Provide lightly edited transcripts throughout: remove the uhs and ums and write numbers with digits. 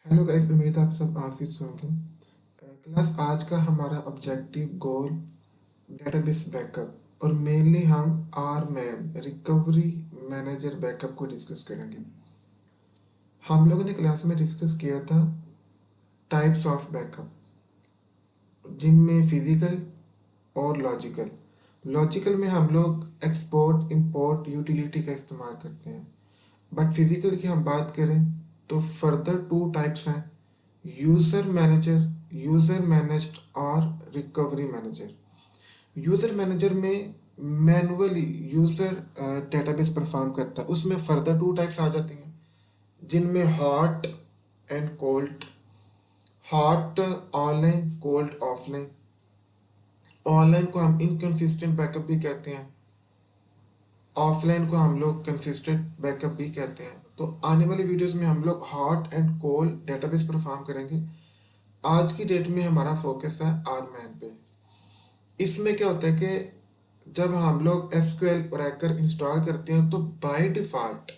Hello guys, उम्मीद है आप सब ऑफिस होंगे। क्लास आज का हमारा ऑब्जेक्टिव गोल डेटाबेस बैकअप और मेनली हम R man recovery manager backup को डिस्कस करेंगे। हम लोगों ने क्लास में डिस्कस किया था टाइप्स ऑफ बैकअप, जिनमें फिजिकल और लॉजिकल। लॉजिकल में हम लोग एक्सपोर्ट इंपोर्ट यूटिलिटी का इस्तेमाल करते हैं, बट फिजिकल की हम बात करें तो फर्दर टू टाइप्स हैं: यूजर मैनेजर, यूजर मैनेज्ड और रिकवरी मैनेजर। यूजर मैनेजर में मैनुअली यूजर डेटाबेस परफॉर्म करता है, उसमें फर्दर टू टाइप्स आ जाती हैं, जिनमें hot and cold. Hot online, cold offline. Online को हम इनकंसिस्टेंट बैकअप भी कहते हैं, ऑफलाइन को हम लोग कंसिस्टेंट बैकअप भी कहते हैं। तो आने वाली वीडियोस में हम लोग hot and cold database perform करेंगे। आज की डेट में हमारा फोकस है आरमैन पे। इसमें क्या होता है कि जब हम लोग एसक्यूएल ओरेकल इंस्टॉल करते हैं तो बाय डिफ़ॉल्ट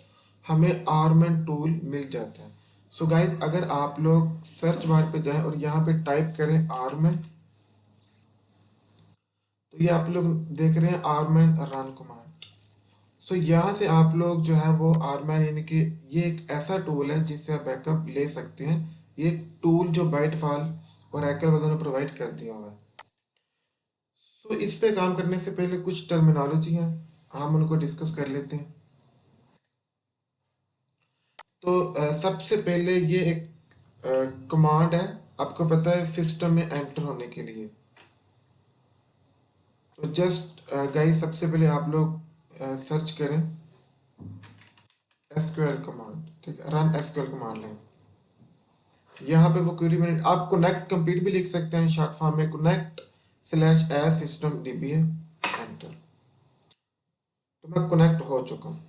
हमें आरमैन टूल मिल जाता है। सो गाइस, अगर आप लोग सर्च बार पे जाएं और यहाँ पे टाइप करें आरमैन, तो ये आप लोग देख रहे हैं आरमैन रन कमांड। सो यहाँ से आप लोग जो है वो आरमैन, यानी कि ये एक ऐसा टूल है जिससे आप बैकअप ले सकते हैं। ये एक टूल जो बाय डिफ़ॉल्ट ओरेकल वालों ने प्रोवाइड कर दिया हुआ है। तो इस पे काम करने से पहले कुछ टर्मिनोलॉजी हैं, हम उनको डिस्कस कर लेते हैं। तो सबसे पहले ये एक कमांड है, आपको पता है, सिस्टम में एंटर होने के लिए। तो जस्ट गाइस, सबसे पहले आप लोग सर्च करें एसक्यूएल कमांड, ठीक है, रन एसक्यूएल कमांड लें। यहाँ पे वो क्वेरी मैंने, आप कनेक्ट कंप्लीट भी लिख सकते हैं शॉर्ट फॉर्म में, connect slash S system dBA enter. तो मैं कनेक्ट हो चुका हूँ।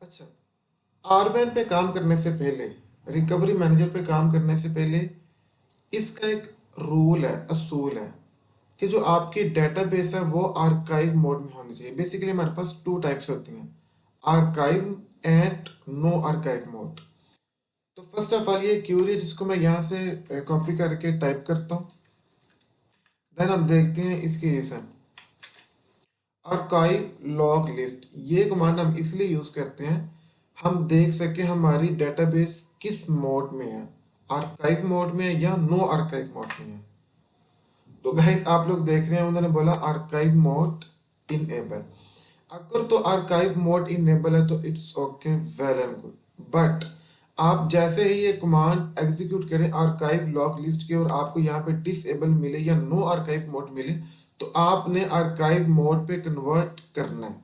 अच्छा, आरबीएन पे काम करने से पहले, रिकवरी मैनेजर पे काम करने से पहले, इसका एक रूल है, असूल है कि जो आपकी डेटाबेस है वो आर्काइव मोड में होनी चाहिए। बेसिकली हमारे पास टू टाइप्स होती हैं, archive and no archive mode. तो फर्स्ट ऑफ ऑल ये क्यूरी जिसको मैं यहाँ से कॉपी करके टाइप करता हूँ, देन हम देखते हैं इसकी रीजन। आर्काइव लॉग लिस्ट, ये कमांड हम इसलिए यूज करते हैं हम देख सके हमारी डेटाबेस किस मोड में है, आर्काइव मोड में है या नो आर्काइव मोड में है। तो गाइस, आप लोग देख रहे हैं उन्होंने बोला आर्काइव मोड इनेबल। अगर तो आर्काइव मोड इनेबल है तो it's okay, well and good. But आप जैसे ही ये कमांड एग्जीक्यूट करें आर्काइव लॉग लिस्ट की और आपको यहाँ पे डिसेबल मिले या नो आर्काइव मोड मिले, तो आपने आर्काइव मोड पे कन्वर्ट करना है,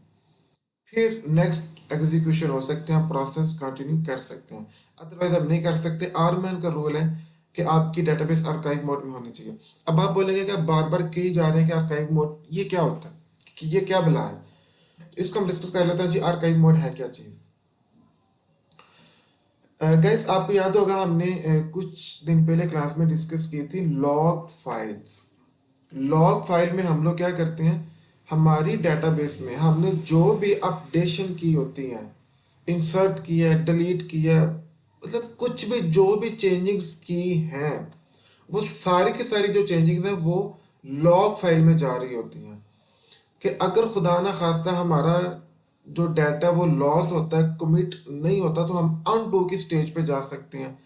फिर नेक्स्ट एग्जीक्यूशन हो सकते हैं, प्रोसेस कंटिन्यू कर सकते हैं, अदरवाइज हम नहीं कर सकते। आरमैन का रूल है कि आपकी डेटाबेस आर्काइव मोड में होनी चाहिए। अब आप बोलेंगे कि आप बार बार कही जा रहे हैं कि आर्काइव मोड ये क्या होता है, कि ये क्या बला है। तो इसको हम डिस्कस कर लेते हैं जी, आर्काइव मोड है क्या चीज़। गाइस, आपको याद होगा हमने कुछ दिन पहले क्लास में डिस्कस की थी लॉग फाइल्स। लॉग फाइल में हम लोग क्या करते हैं, हमारी डेटाबेस में हमने जो भी अपडेशन की होती है, इंसर्ट की है, डिलीट की है, मतलब कुछ भी जो भी चेंजिंग्स की हैं, वो सारी की सारी जो चेंजिंग्स हैं वो लॉग फाइल में जा रही होती हैं। कि अगर खुदा ना खास्ता हमारा जो डाटा वो लॉस होता है, कमिट नहीं होता, तो हम अनडू की स्टेज पे जा सकते हैं,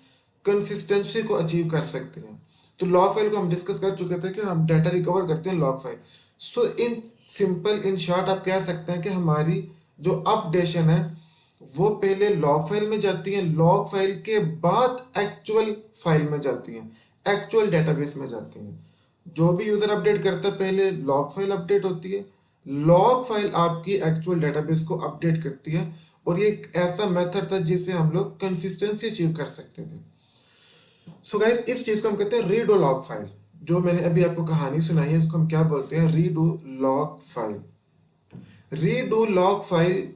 कंसिस्टेंसी को अचीव कर सकते हैं। तो लॉग फाइल को हम डिस्कस कर चुके थे कि हम डाटा रिकवर करते हैं log file. So in simple, in short आप कह सकते हैं कि हमारी जो अपडेशन है वो पहले लॉग फाइल में जाती है, लॉग फाइल के बाद एक्चुअल फाइल में जाती है, एक्चुअल डेटाबेस में जाती है। जो भी यूजर अपडेट करता है पहले लॉग फाइल अपडेट होती है, लॉग फाइल आपकी एक्चुअल डेटाबेस को अपडेट करती है। और ये एक ऐसा मेथड था जिससे हम लोग कंसिस्टेंसी अचीव कर सकते थे। सो गाइस, इस चीज को हम कहते हैं रीडो लॉग फाइल। जो मैंने अभी आपको कहानी सुनाई है इसको हम क्या बोलते हैं, redo log file. Redo log file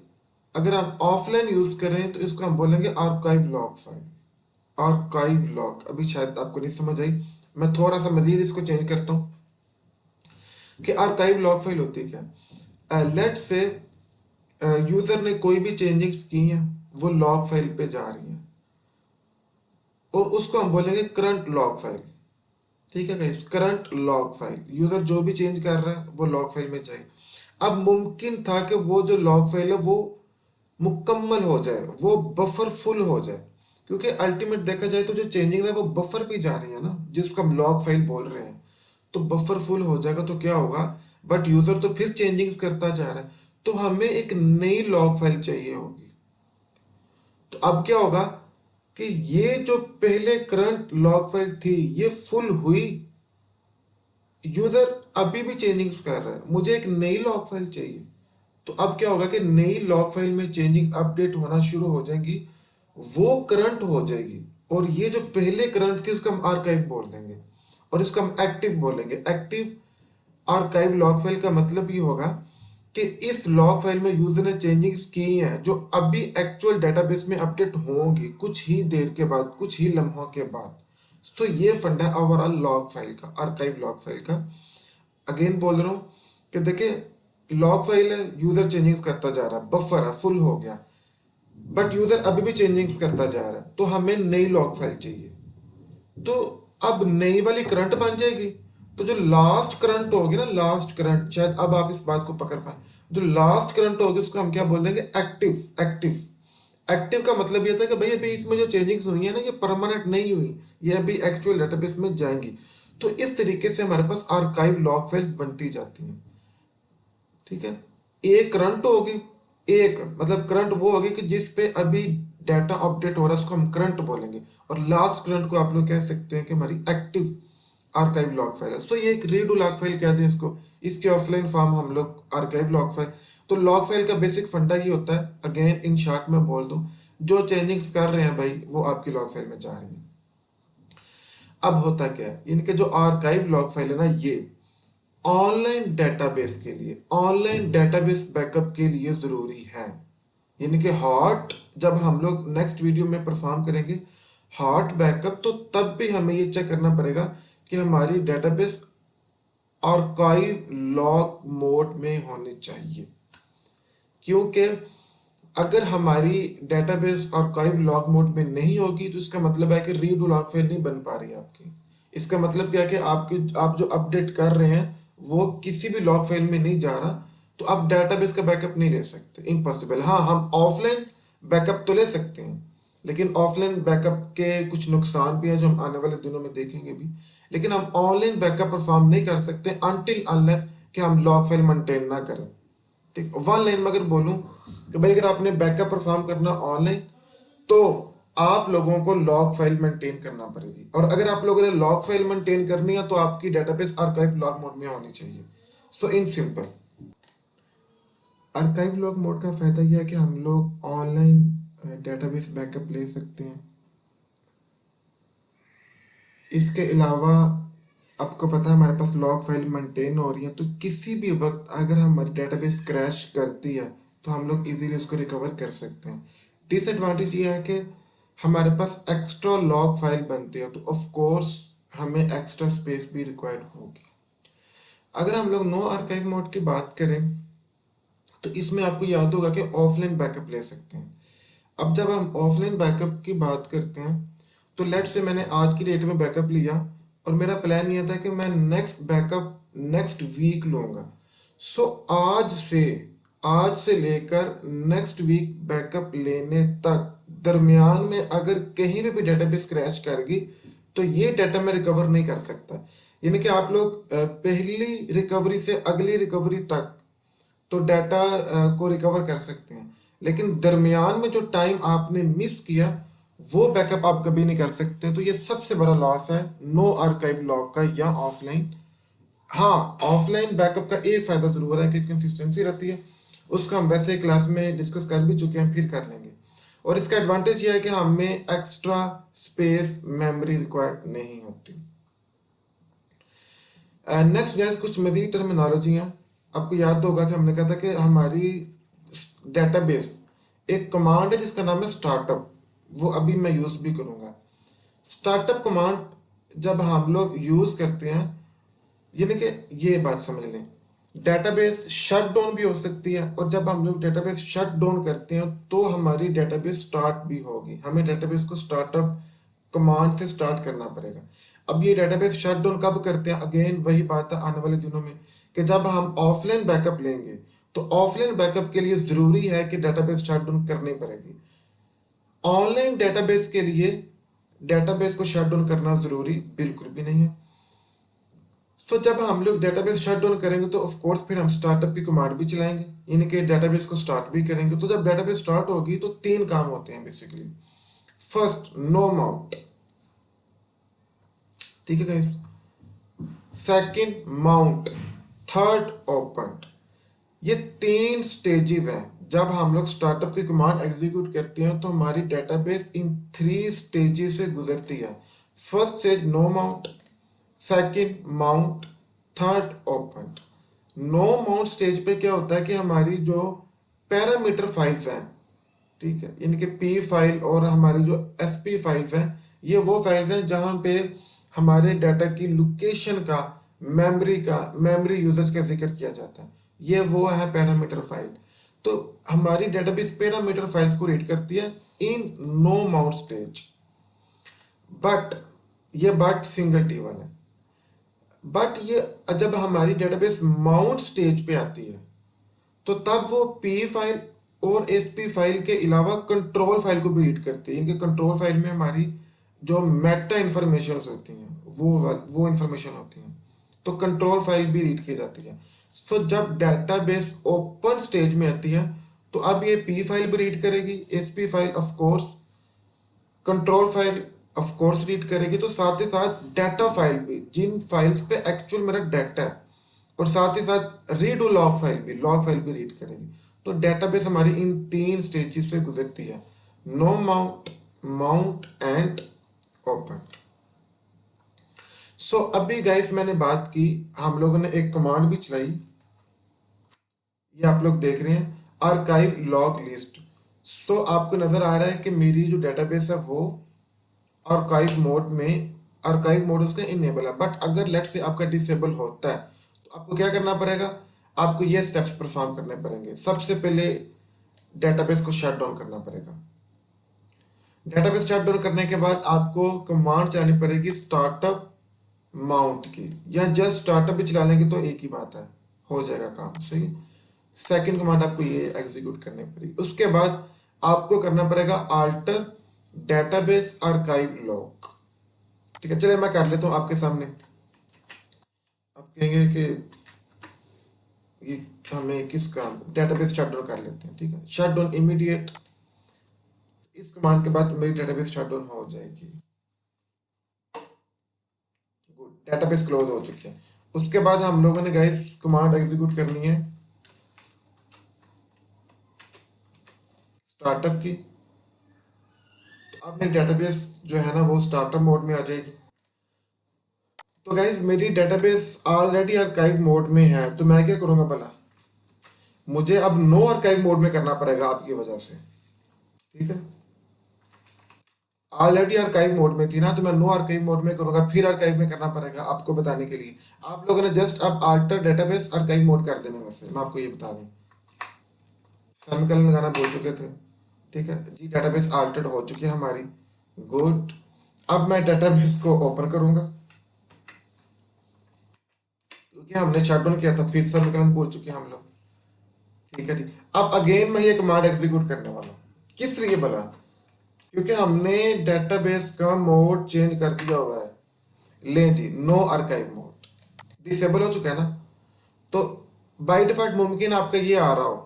अगर हम ऑफलाइन यूज करें तो इसको हम बोलेंगे archive log file. Archive log, अभी शायद आपको नहीं समझ आई, मैं थोड़ा सा मजीद इसको चेंज करता हूँ कि आर्काइव लॉग फाइल होती है क्या। लेट से यूजर ने कोई भी चेंजेस की हैं वो लॉग फाइल पे जा रही हैं और उसको हम बोलेंगे करंट लॉग फाइल। ठीक है guys, current log file, user जो भी चेंज कर रहा है वो लॉग फाइल में जाए। अब मुमकिन था कि वो जो लॉग फाइल है वो मुकम्मल हो जाए, वो बफर फुल हो जाए, क्योंकि अल्टीमेट देखा जाए तो जो चेंजिंग है वो बफर पे जा रही है ना, जिसको हम लॉग फाइल बोल रहे हैं। तो बफर फुल हो जाएगा तो क्या होगा, बट यूजर तो फिर चेंजिंग करता जा रहा है, तो हमें एक नई लॉग फाइल चाहिए होगी। तो अब क्या होगा कि ये जो पहले करंट लॉग फाइल थी ये फुल हुई, यूजर अभी भी चेंजिंग कर रहा है, मुझे एक नई लॉग फाइल चाहिए। तो अब क्या होगा कि नई लॉग फाइल में चेंजिंग अपडेट होना शुरू हो जाएंगी, वो करंट हो जाएगी, और ये जो पहले करंट थी उसको हम आर्काइव बोल देंगे और इसको हम एक्टिव बोलेंगे। एक्टिव आर्काइव लॉग फाइल का मतलब ये होगा कि इस लॉग फाइल में यूजर ने चेंजिंग्स की हैं जो अभी एक्चुअल डेटाबेस में अपडेट होंगी कुछ ही देर के बाद, कुछ ही लम्हों के बाद। सो ये फंडा है ओवरऑल लॉग फाइल का, आर्काइव लॉग फाइल का। अगेन बोल रहा हूँ कि देखिए, लॉग फाइल है, यूजर चेंजिंग्स करता जा रहा है, बफर है, फुल हो गया, बट यूजर अभी भी चेंजिंग्स करता जा रहा है, तो हमें नई लॉग फाइल चाहिए। तो अब नई वाली करंट बन जाएगी, तो जो लास्ट करंट होगी ना, लास्ट करंट, शायद अब आप इस बात को पकड़ पाए, जो लास्ट करंट होगी उसको हम क्या बोल देंगे, एक्टिव। एक्टिव एक्टिव का मतलब ये था कि भाई अभी इसमें जो चेंजिंग्स हुई है ना ये परमानेंट नहीं हुई, ये अभी एक्चुअल डेटाबेस में जाएंगी। तो इस तरीके से हमारे पास आर्काइव लॉग फाइल्स बनती जाती हैं। ठीक है, एक करंट होगी, एक मतलब करंट वो होगी कि जिस पे अभी डाटा अपडेट हो रहा है उसको हम करंट बोलेंगे, और लास्ट करंट को आप लोग कह सकते हैं कि हमारी एक्टिव आर्काइव लॉग फाइल है। सो ये एक रीडू लॉग फाइल कहते हैं इसको, इसके ऑफलाइन फॉर्म हम लोग आर्काइव लॉग फाइल। तो लॉग फाइल का बेसिक फंडा ये होता है, अगेन इन शॉर्ट में बोल दूं, जो चेंजिंग्स कर रहे हैं भाई वो आपकी लॉग फाइल में जा रही है। अब होता क्या है, इनके जो आर्काइव लॉग फाइल है ना, ये ऑनलाइन डेटाबेस के लिए, ऑनलाइन डेटाबेस बैकअप के लिए जरूरी है। यानी कि हॉट, जब हम लोग नेक्स्ट वीडियो में परफॉर्म करेंगे हॉट बैकअप, तो तब भी हमें ये चेक करना पड़ेगा कि हमारी डेटाबेस आर्काइव लॉग मोड में होनी चाहिए। क्योंकि अगर हमारी डेटाबेस आर्काइव लॉग मोड में नहीं होगी तो इसका मतलब है कि रीड लॉग फाइल नहीं बन पा रही है आपकी। इसका मतलब क्या है कि आप जो अपडेट कर रहे हैं वो किसी भी लॉग फाइल में नहीं जा रहा, तो आप डेटाबेस का बैकअप नहीं ले सकते, इम्पॉसिबल। हाँ, हम ऑफलाइन बैकअप तो ले सकते हैं, लेकिन ऑफलाइन बैकअप के कुछ नुकसान भी हैं जो हम आने वाले दिनों में देखेंगे भी। लेकिन हम ऑनलाइन बैकअप परफॉर्म नहीं कर सकते अनटिल अनलेस कि हम लॉग फाइल मेंटेन ना करें। ठीक, वन लाइन में अगर बोलूं कि भाई अगर आपने बैकअप परफॉर्म करना ऑनलाइन, तो आप लोगों को लॉग फाइल मेंटेन करना पड़ेगी, और अगर आप लोगों ने लॉग फाइल मेंटेन करनी है तो आपकी डेटाबेस आर्काइव लॉग मोड में होनी चाहिए। So in simple, archive log mode का फायदा यह है कि हम लोग ऑनलाइन डेटाबेस बैकअप ले सकते हैं। इसके अलावा आपको पता है हमारे पास लॉग फाइल मेंटेन हो रही है, तो किसी भी वक्त अगर हमारी डेटाबेस क्रैश करती है तो हम लोग इजीली उसको रिकवर कर सकते हैं। डिसएडवांटेज ये है कि हमारे पास एक्स्ट्रा लॉग फाइल बनती है, तो ऑफ कोर्स हमें एक्स्ट्रा स्पेस भी रिक्वायर्ड होगी। अगर हम लोग नो आर्काइव मोड की बात करें तो इसमें आपको याद होगा कि ऑफलाइन बैकअप ले सकते हैं। अब जब हम ऑफलाइन बैकअप की बात करते हैं, तो लेट से मैंने आज की डेट में बैकअप लिया और मेरा प्लान ये था कि मैं नेक्स्ट बैकअप नेक्स्ट वीक लूँगा। सो आज से लेकर नेक्स्ट वीक बैकअप लेने तक दरमियान में अगर कहीं भी डेटाबेस क्रैश कर गई तो ये डाटा मैं रिकवर नहीं कर सकता। यानी कि आप लोग पहली रिकवरी से अगली रिकवरी तक तो डाटा को रिकवर कर सकते हैं, लेकिन दरमियान में जो टाइम आपने मिस किया वो बैकअप आप कभी नहीं कर सकते। तो ये सबसे बड़ा लॉस है नो आर्काइव लॉग का या ऑफलाइन। हाँ, ऑफलाइन बैकअप का एक फायदा जरूर है कि कंसिस्टेंसी रहती है, उसका हम वैसे क्लास में डिस्कस कर भी चुके हैं, फिर कर लेंगे। और इसका एडवांटेज ये है कि हमें एक्स्ट्रा स्पेस मेमोरी रिक्वायर्ड नहीं होती। नेक्स्ट गैस कुछ मजीद टर्मिनोलॉजी हैं। आपको याद होगा कि हमने कहा था कि हमारी डेटाबेस एक कमांड है जिसका नाम है स्टार्टअप, वो अभी मैं यूज़ भी करूँगा। स्टार्टअप कमांड जब हम लोग यूज़ करते हैं, यानी कि ये बात समझ लें, डेटाबेस शट डाउन भी हो सकती है, और जब हम लोग डेटाबेस शट डाउन करते हैं तो हमारी डेटाबेस स्टार्ट भी होगी। हमें डेटाबेस को स्टार्टअप कमांड से स्टार्ट करना पड़ेगा। अब ये डेटाबेस शट डाउन कब करते हैं? अगेन वही बात है आने वाले दिनों में, कि जब हम ऑफलाइन बैकअप लेंगे तो ऑफलाइन बैकअप के लिए ज़रूरी है कि डेटाबेस शट डाउन करनी पड़ेगी। ऑनलाइन डेटाबेस के लिए डेटाबेस को शट डाउन करना ज़रूरी बिल्कुल भी नहीं है। सो जब हम लोग डेटाबेस शट डाउन करेंगे तो ऑफ कोर्स फिर हम स्टार्टअप की कमांड भी चलाएंगे, यानी कि डेटाबेस को स्टार्ट भी करेंगे। तो जब डेटाबेस स्टार्ट होगी तो तीन काम होते हैं बेसिकली। फर्स्ट, नो माउंट, ठीक है guys. Second, mount. Third, open. ये तीन स्टेजेस हैं। जब हम लोग स्टार्टअप की कमांड एग्जीक्यूट करते हैं तो हमारी डेटाबेस इन थ्री स्टेजेस से गुजरती है। First stage no mount, second mount, third open. No mount stage पे क्या होता है कि हमारी जो पैरामीटर फाइल्स हैं, ठीक है, इनके पी फाइल और हमारी जो एस पी फाइल्स हैं, ये वो फाइल्स हैं जहाँ पे हमारे डाटा की लोकेशन का, मेमोरी यूजेज का जिक्र किया जाता है। ये वो है पैरामीटर फाइल। तो हमारी डेटाबेस पैरामीटर फाइल्स को रीड करती है in no mount stage. But ये बट सिंगल टी वाला है। बट ये जब हमारी डेटाबेस माउंट स्टेज पे आती है तो तब वो पी फाइल और एस पी फाइल के अलावा कंट्रोल फाइल को भी रीड करती है। इनके कंट्रोल फाइल में हमारी जो मेटा इंफॉर्मेशन होती हैं वो इंफॉर्मेशन होती हैं, तो कंट्रोल फाइल भी रीड की जाती है। सो जब डेटाबेस ओपन स्टेज में आती है तो अब ये पी फाइल भी रीड करेगी, S P file of course, control file of course read करेगी, तो साथ ही साथ डाटा फाइल भी, जिन फाइल्स पे एक्चुअल मेरा डाटा है, और साथ ही साथ रीड लॉग फाइल भी रीड करेगी। तो डेटाबेस हमारी इन तीन स्टेजेस से गुजरती है, no mount, mount and open. So अभी गाइस मैंने बात की, हम लोगों ने एक कमांड भी चलाई, ये आप लोग देख रहे हैं, आर्काइव लॉग लिस्ट। सो आपको नजर आ रहा है कि मेरी जो डेटाबेस है वो आर्काइव मोड उसका इनेबल है। बट अगर लेट से आपका डिसेबल होता है तो आपको क्या करना पड़ेगा? आपको ये स्टेप्स परफॉर्म करने पड़ेंगे। सबसे पहले डेटाबेस को शट डाउन करना पड़ेगा। डेटाबेस शट डाउन करने के बाद आपको कमांड चलानी पड़ेगी स्टार्टअप माउंट की, या जस्ट स्टार्टअप भी चला लेंगे तो एक ही बात है, हो जाएगा काम सही। सेकंड कमांड आपको ये एग्जीक्यूट करनी पड़ेगी। उसके बाद आपको करना पड़ेगा अल्टर डेटाबेस आर्काइव लॉग। ठीक है, चलिए मैं कर लेता हूँ आपके सामने। आप कहेंगे कि ये हमें किस काम, डेटाबेस शट डाउन कर लेते हैं। ठीक है, शट डाउन इमीडिएट, इस कमांड के बाद मेरी डेटाबेस शट डाउन हो जाएगी। गुड, डेटाबेस क्लोज हो चुकी है। उसके बाद हम लोगों ने गाइस कमांड एग्जीक्यूट करनी है स्टार्टअप की। तो अब मेरी डेटाबेस जो है ना वो स्टार्टअप मोड में आ जाएगी। तो गाइस मेरी डेटाबेस ऑलरेडी आर्काइव मोड में है, तो मैं क्या करूंगा भला? मुझे अब नो आर्काइव मोड में करना पड़ेगा आपकी वजह से। ठीक है, ऑलरेडी आर्काइव मोड में थी ना, तो मैं नो आर्काइव मोड में करूंगा, फिर आर्काइव में करना पड़ेगा आपको बताने के लिए। आप लोगों ने जस्ट अब अल्टर डेटाबेस आर्काइव मोड कर देना, वैसे मैं आपको ये बता दूं। सेमीकोलन लगाना भूल चुके थे। ठीक है जी, डेटाबेस अल्टर्ड हो चुकी है हमारी। गुड, अब मैं डेटाबेस को ओपन करूंगा क्योंकि हमने शट डाउन किया था, फिर सेमीकोलन भूल चुके हैं हम लोग। ठीक है जी, अब अगेन मैं ये कमांड एग्जीक्यूट करने वाला हूँ। किस लिए भला? क्योंकि हमने डेटाबेस का मोड चेंज कर दिया हुआ है। ले जी, नो आर्काइव मोड डिसेबल हो चुका है ना, तो बाय डिफॉल्ट मुमकिन आपका ये आ रहा हो,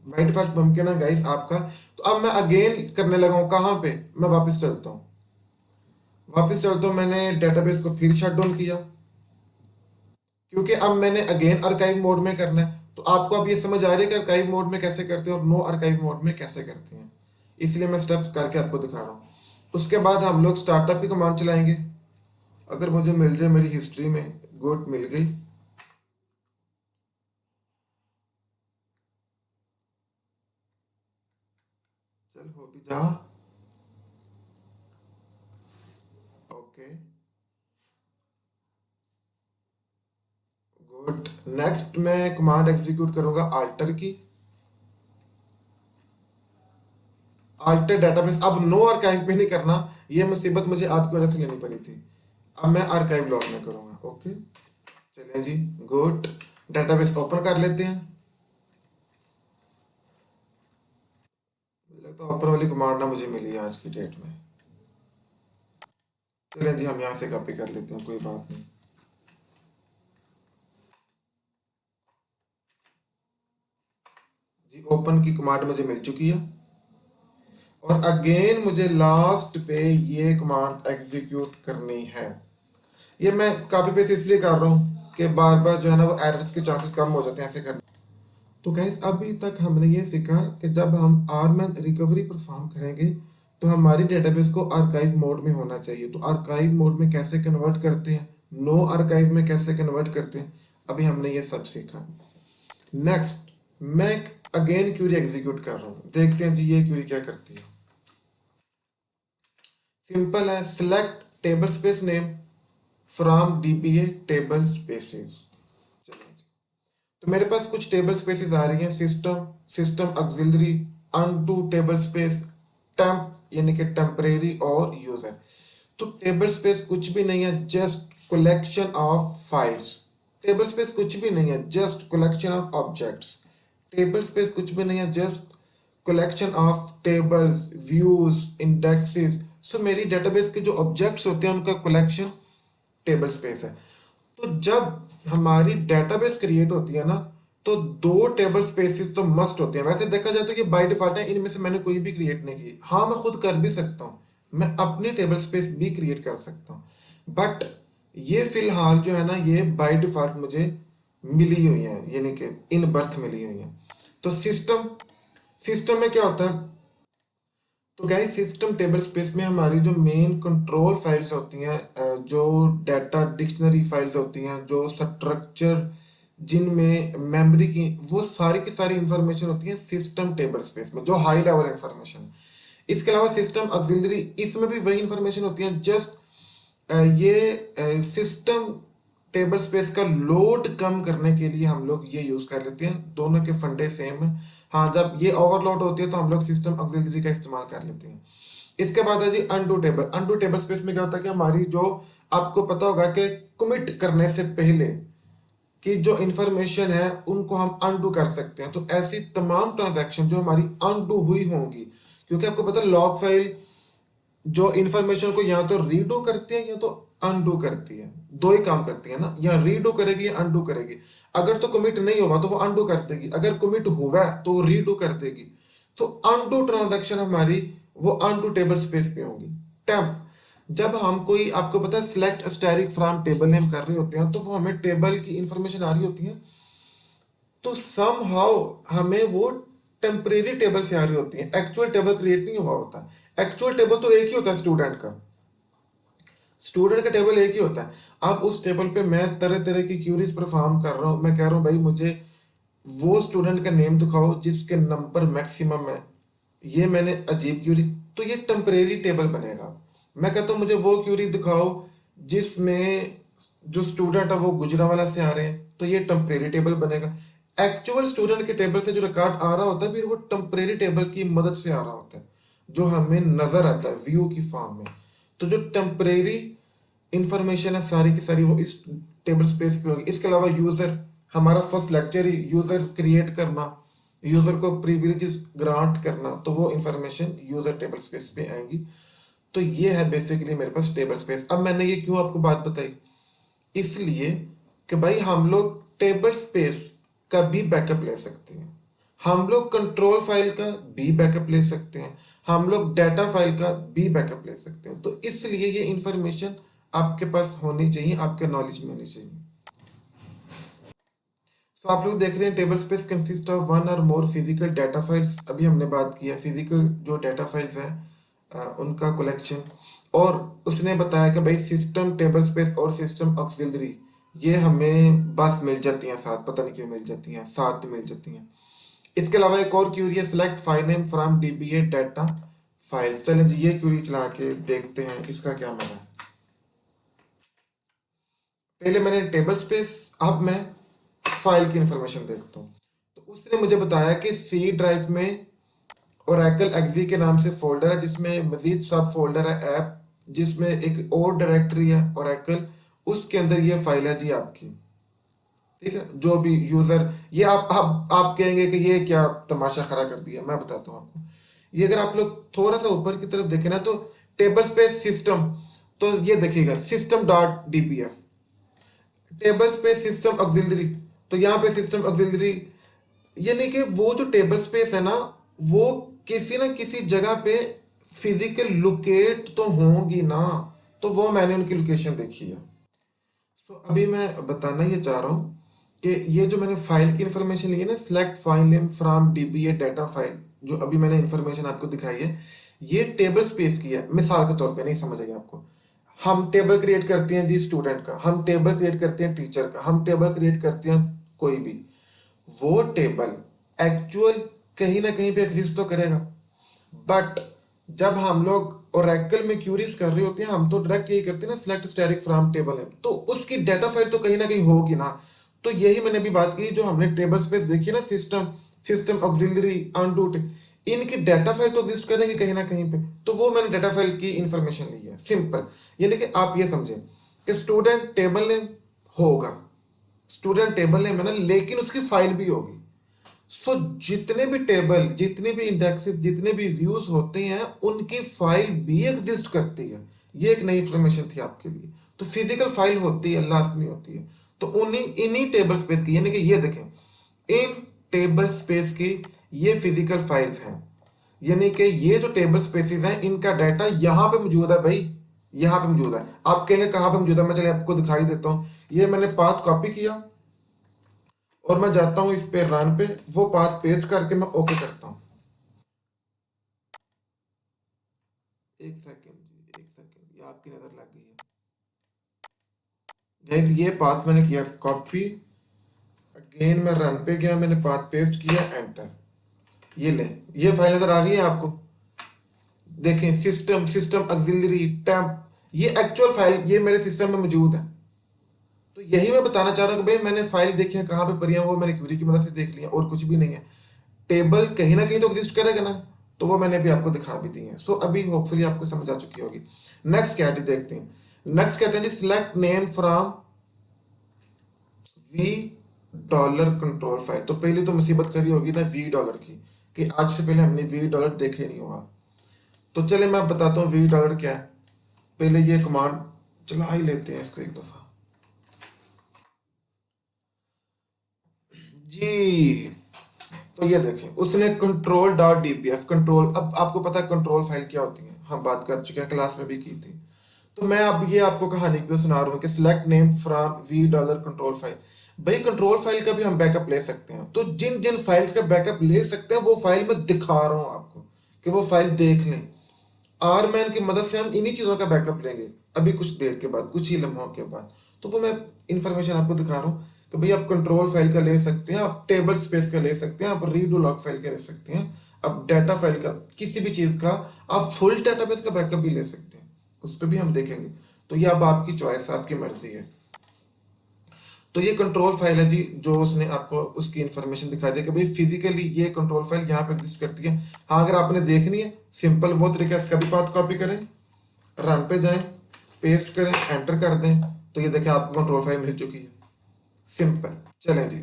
बाय डिफॉल्ट मुमकिन है गाइस आपका। तो अब मैं अगेन करने लगा हूँ, कहाँ पे? मैं वापस चलता हूँ, मैंने डेटाबेस को फिर शट डाउन किया क्योंकि अब मैंने अगेन आर्काइव मोड में करना है। तो आपको अब ये समझ आ रही है कि आर्काइव मोड में कैसे करते हैं और नो आर्काइव मोड में कैसे करते हैं, इसलिए मैं स्टेप्स करके आपको दिखा रहा हूँ। उसके बाद हम लोग स्टार्टअप की कमांड चलाएंगे, अगर मुझे मिल जाए मेरी हिस्ट्री में। गुड, मिल गई। चल हो भी जा। Okay, good. नेक्स्ट मैं कमांड एग्जीक्यूट करूंगा अल्टर की, अल्टर डेटाबेस। अब नो आर्काइव पे नहीं करना, ये मुसीबत मुझे आपकी वजह से लेनी पड़ी थी। अब मैं आर्काइव लॉग में करूंगा। ओके चलें जी, गुड। डेटाबेस ओपन कर लेते हैं। मुझे लगता है ओपन वाली कमांड ना मुझे मिली है आज की डेट में। चलें जी, हम यहाँ से कॉपी कर लेते हैं, कोई बात नहीं। जी ओपन की कमांड मुझे मिल चुकी है, और अगेन मुझे लास्ट पे ये कमांड एग्जीक्यूट करनी है। ये मैं कॉपी पेस्ट इसलिए कर रहा हूँ कि बार बार जो है ना वो एरर्स के चांसेस कम हो जाते हैं ऐसे करने। तो गाइस अभी तक हमने ये सीखा कि जब हम आर्मन रिकवरी परफॉर्म करेंगे तो हमारी डेटाबेस को आर्काइव मोड में होना चाहिए। तो आर्काइव मोड में कैसे कन्वर्ट करते हैं, नो आर्काइव में कैसे कन्वर्ट करते हैं, अभी हमने ये सब सीखा। नेक्स्ट मैं अगेन क्यूरी एग्जीक्यूट कर रहा हूँ, देखते हैं जी ये क्यूरी क्या करती है। सिंपल है, select table space name from dBA table spaces. चलिए जी, तो मेरे पास कुछ टेबल स्पेसेस आ रही हैं, system, system auxiliary, unto table space, temp यानी कि टेम्परेरी, और यूजर। तो टेबल स्पेस कुछ भी नहीं है, just collection of files. Table space कुछ भी नहीं है, just collection of objects. Table space कुछ भी नहीं है, just collection of tables, views, indexes. So मेरी डेटाबेस के जो ऑब्जेक्ट्स होते हैं उनका कलेक्शन टेबल स्पेस है। तो जब हमारी डेटाबेस क्रिएट होती है ना, तो दो टेबल स्पेसेस तो मस्ट होते हैं। वैसे देखा जाए तो ये बाय डिफॉल्ट है, इनमें से मैंने कोई भी क्रिएट नहीं की। हाँ मैं खुद कर भी सकता हूँ, मैं अपनी टेबल स्पेस भी क्रिएट कर सकता हूँ, बट ये फिलहाल जो है ना ये बाय डिफॉल्ट मुझे मिली हुई है, यानी कि इन बर्थ मिली हुई है। तो सिस्टम, सिस्टम में क्या होता है, तो गाइस सिस्टम टेबल स्पेस में हमारी जो मेन कंट्रोल फाइल्स होती हैं, जो डाटा डिक्शनरी फाइल्स होती हैं, जो स्ट्रक्चर जिनमें मेमोरी की, वो सारी की सारी इंफॉर्मेशन होती है सिस्टम टेबल स्पेस में, जो हाई लेवल इंफॉर्मेशन। इसके अलावा सिस्टम ऑक्सिलरी, इसमें भी वही इंफॉर्मेशन होती है, जस्ट ये सिस्टम टेबल स्पेस का लोड कम करने के लिए हम लोग ये यूज कर लेते हैं। दोनों के फंडे सेम है। हाँ जब ये ओवरलोड होती है तो हम लोग सिस्टम ऑक्सिलरी का इस्तेमाल कर लेते हैं। इसके बाद है जी undo table. Undo table space में क्या होता है कि हमारी जो, आपको पता होगा कि कमिट करने से पहले कि जो इंफॉर्मेशन है उनको हम अनडू कर सकते हैं। तो ऐसी तमाम ट्रांजैक्शन जो हमारी अनडू हुई होंगी, क्योंकि आपको पता है लॉग फाइल जो इंफॉर्मेशन को या तो रीडू करती है या तो अनडू करती है, दो ही काम करती है ना, या रीडू करेगी या अनडू करेगी। अगर तो कमिट नहीं होगा तो वो अनडू कर देगी, अगर कमिट हुआ है तो वो रीडू कर देगी। तो अनडू ट्रांजैक्शन हमारी वो अनडू टेबल स्पेस पे होगी। टेम्प, जब हम कोई, आपको पता है select static from table name कर रहे होते हैं तो वो हमें टेबल की इंफॉर्मेशन आ रही होती है, तो सम हाउ हमें वो टेम्परेरी टेबल से आ रही होती है, एक्चुअल टेबल क्रिएट नहीं हुआ होता। एक्चुअल टेबल तो एक ही होता है स्टूडेंट का, स्टूडेंट का टेबल एक ही होता है। अब उस टेबल पे मैं तरह तरह की क्यूरीज परफॉर्म कर रहा हूँ, मैं कह रहा हूँ भाई मुझे वो स्टूडेंट का नेम दिखाओ जिसके नंबर मैक्सिमम है, ये मैंने अजीब क्यूरी, तो ये टेम्परेरी टेबल बनेगा। मैं कहता हूँ मुझे वो क्यूरी दिखाओ जिसमें जो स्टूडेंट है वो गुजरांवाला से आ रहे हैं, तो ये टेम्परेरी टेबल बनेगा। एक्चुअल स्टूडेंट के टेबल से जो रिकॉर्ड आ रहा होता है फिर वो टेम्परेरी टेबल की मदद से आ रहा होता है, जो हमें नजर आता है व्यू की फॉर्म में। तो जो टेम्परेरी इंफॉर्मेशन है सारी की सारी वो इस टेबल स्पेस पे होगी। इसके अलावा यूजर, हमारा फर्स्ट लेक्चर ही यूजर क्रिएट करना, यूजर को प्रिविलेजेस ग्रांट करना, तो वो इंफॉर्मेशन यूजर टेबल स्पेस पे आएंगी। तो ये है बेसिकली मेरे पास टेबल स्पेस। अब मैंने ये क्यों आपको बात बताई, इसलिए कि भाई हम लोग टेबल स्पेस का भी बैकअप ले सकते हैं, हम लोग कंट्रोल फाइल का भी बैकअप ले सकते हैं, हम लोग डाटा फाइल का भी बैकअप ले सकते हैं। तो इसलिए ये इंफॉर्मेशन आपके पास होनी चाहिए, आपके नॉलेज में होनी चाहिए। तो आप लोग देख रहे हैं table space consist of one और मोर फिजिकल डाटा फाइल्स। अभी हमने बात की है फिजिकल जो डाटा फाइल्स हैं उनका कलेक्शन। और उसने बताया कि भाई सिस्टम टेबल स्पेस और सिस्टम ऑक्सिलरी ये हमें बस मिल जाती हैं साथ, पता नहीं क्यों मिल जाती हैं, साथ मिल जाती हैं। इसके अलावा एक और क्यूरी है, select file name from dBA data file. चलें जी ये क्यूरी चला के देखते हैं इसका क्या मतलब है। पहले मैंने टेबल स्पेस, अब मैं फाइल की इंफॉर्मेशन देखता हूँ। तो उसने मुझे बताया कि सी ड्राइव में ओरेकल एक्जी के नाम से फोल्डर है, जिसमें मजीद सब फोल्डर है ऐप, जिसमें एक और डायरेक्टरी है ओरेकल, उसके अंदर ये फाइल है जी आपकी। ठीक है, जो भी यूजर, ये आप कहेंगे कि ये क्या तमाशा खड़ा कर दिया। मैं बताता हूँ आपको। ये अगर आप लोग थोड़ा सा ऊपर की तरफ देखें ना, तो टेबल स्पेस सिस्टम, तो ये देखिएगा system.dbf, table space system auxiliary. तो यहाँ पे सिस्टम ऑक्सिलरी, यानी कि वो जो टेबल स्पेस है ना, वो किसी ना किसी जगह पे फिजिकल लोकेट तो होंगी ना। तो वो मैंने उनकी लोकेशन देखी है। सो अभी मैं बताना ये चाह रहा हूँ कि ये जो मैंने फाइल की इंफॉर्मेशन ली है ना, select file name from dBA data file, जो अभी मैंने इंफॉर्मेशन आपको दिखाई है, ये टेबल स्पेस की है। मिसाल के तौर पे, नहीं समझ आएगी आपको, हम टेबल क्रिएट करते हैं जी स्टूडेंट का, हम टेबल क्रिएट करते हैं टीचर का, हम टेबल क्रिएट करते हैं कोई भी, वो टेबल एक्चुअल कहीं ना कहीं पे एग्जिस्ट तो करेगा। बट जब हम लोग ओरेकल में क्यूरीज कर रहे होते हैं, हम तो डायरेक्ट यही करते हैं ना, सिलेक्ट स्टैटिक फ्रॉम टेबल है, तो उसकी डाटा फाइल तो कहीं ना कहीं होगी ना। तो यही मैंने अभी बात की, जो हमने टेबल स्पेस देखी ना, सिस्टम सिस्टम ऑक्सिलरी अनडू, इनकी डाटा फाइल तो एग्जिस्ट करेंगे कहीं ना कहीं पे। तो वो मैंने डाटा फाइल की इंफॉर्मेशन ली है, सिंपल। यानी कि आप ये समझें कि स्टूडेंट टेबल नेम होगा, स्टूडेंट टेबल नेम है ना, लेकिन उसकी फाइल भी होगी। सो जितने भी टेबल, जितने भी इंडेक्सेस, जितने भी व्यूज होते हैं, उनकी फाइल भी एग्जिस्ट करती है। ये एक नई इंफॉर्मेशन थी आपके लिए। तो फिजिकल फाइल होती है, लाजमी होती है। तो उन्हीं इन्हीं टेबल स्पेस की, यानी कि ये देखें, इन टेबल स्पेस की ये फिजिकल फाइल्स हैं। यानी कि ये जो टेबल स्पेसेस हैं, इनका डाटा यहाँ पे मौजूद है भाई, यहाँ पे मौजूद है। आप कहेंगे कहाँ पे मौजूद है, मैं चलिए आपको दिखाई देता हूँ। ये मैंने पाथ कॉपी किया और मैं जाता हूँ इस पे रन पे, वो पाथ पेस्ट करके मैं ओके करता हूँ। एक सेकेंड जी, एक सेकेंड, ये आपकी नजर लग गई है गाइस। ये पाथ मैंने किया कॉपी, अगेन मैं रन पे गया, मैंने पाथ पेस्ट किया, एंटर। ये ले, ये फाइल नजर आ रही है आपको, देखें, सिस्टम सिस्टम ऑक्सिलरी टैब, ये एक्चुअल फाइल ये मेरे सिस्टम में मौजूद है। तो यही मैं बताना चाह रहा हूँ कि भाई मैंने फाइल देखी है, कहाँ पे पड़ी है, वो मैंने क्वेरी की मदद से देख लिया, और कुछ भी नहीं है। टेबल कहीं ना कहीं तो एग्जिस्ट करेगा ना, तो वो मैंने भी आपको दिखा भी दी है। सो अभी होपफुली आपको समझ आ चुकी होगी। नेक्स्ट क्या है देखते हैं। नेक्स्ट कहते हैं जी, select name from we dollar control file. तो पहले तो मुसीबत करी होगी ना वी डॉलर की, कि आज से पहले हमने वी डॉलर देखे नहीं होगा। तो चले मैं बताता हूँ वी डॉलर क्या है। पहले ये कमांड चला ही लेते हैं इसको एक दफा जी। तो ये देखें, उसने कंट्रोल डॉट डीपीएफ कंट्रोल, अब आपको पता है कंट्रोल फाइल क्या होती है, हम बात कर चुके हैं, क्लास में भी की थी। तो मैं अब ये आपको कहानी पे सुना रहा हूँ कि select name from we dollar control file. भाई कंट्रोल फाइल का भी हम बैकअप ले सकते हैं। तो जिन जिन फाइल्स का बैकअप ले सकते हैं, वो फाइल मैं दिखा रहा हूँ आपको कि वो फाइल देख लें। आर मैन की मदद से हम इन्हीं चीज़ों का बैकअप लेंगे अभी कुछ देर के बाद, कुछ ही लम्हों के बाद। तो वो मैं इंफॉर्मेशन आपको दिखा रहा हूँ कि भाई आप कंट्रोल फाइल का ले सकते हैं, आप टेबल स्पेस का ले सकते हैं, आप रीडू लॉग फाइल का ले सकते हैं, आप डाटा फाइल का, किसी भी चीज़ का, आप फुल डाटाबेस का बैकअप भी ले सकते हैं। उस पर भी हम देखेंगे। तो ये अब आपकी चॉइस है, आपकी मर्जी है। तो ये कंट्रोल फाइल है जी, जो उसने आपको उसकी इंफॉर्मेशन दिखा दी कि भाई फिजिकली ये कंट्रोल फाइल यहाँ पे एग्जिस्ट करती है। हाँ, अगर आपने देखनी है, सिंपल वो तरीका है, इसका भी पाथ कॉपी करें, रन पे जाएं, पेस्ट करें, एंटर कर दें, तो ये देखें आपको कंट्रोल फाइल मिल चुकी है। सिंपल। चलें जी,